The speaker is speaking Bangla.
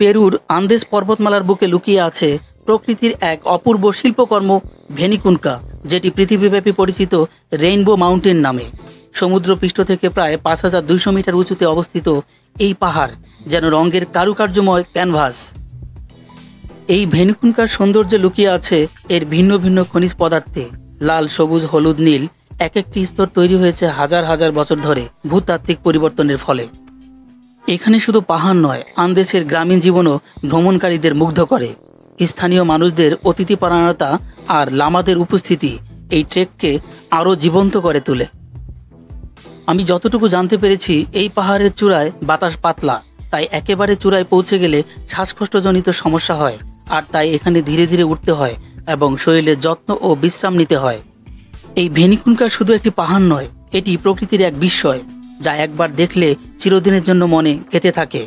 পেরুর আন্দেস পর্বতমালার বুকে লুকিয়ে আছে প্রকৃতির এক অপূর্ব শিল্পকর্ম ভেনিকুনকা, যেটি পৃথিবীব্যাপী পরিচিত রেইনবো মাউন্টেন নামে। সমুদ্রপৃষ্ঠ থেকে প্রায় ৫,২০০ মিটার উঁচুতে অবস্থিত এই পাহাড় যেন রঙের কারুকার্যময় ক্যানভাস। এই ভেনিকুনকার সৌন্দর্য লুকিয়ে আছে এর ভিন্ন ভিন্ন খনিজ পদার্থে। লাল, সবুজ, হলুদ, নীল এক একটি স্তর তৈরি হয়েছে হাজার হাজার বছর ধরে ভূতাত্ত্বিক পরিবর্তনের ফলে। এখানে শুধু পাহাড় নয়, আন্দেসের গ্রামীণ জীবনও ভ্রমণকারীদের মুগ্ধ করে। স্থানীয় মানুষদের অতিথিপরায়ণতা আর লামাদের উপস্থিতি এই ট্রেককে আরও জীবন্ত করে তোলে। আমি যতটুকু জানতে পেরেছি, এই পাহাড়ের চূড়ায় বাতাস পাতলা, তাই একেবারে চূড়ায় পৌঁছে গেলে শ্বাসকষ্টজনিত সমস্যা হয়, আর তাই এখানে ধীরে ধীরে উঠতে হয় এবং শরীরের যত্ন ও বিশ্রাম নিতে হয়। এই ভেনিকুনকা শুধু একটি পাহাড় নয়, এটি প্রকৃতির এক বিস্ময়, যা একবার দেখলে চিরদিনের জন্য মনে গেঁথে থাকে।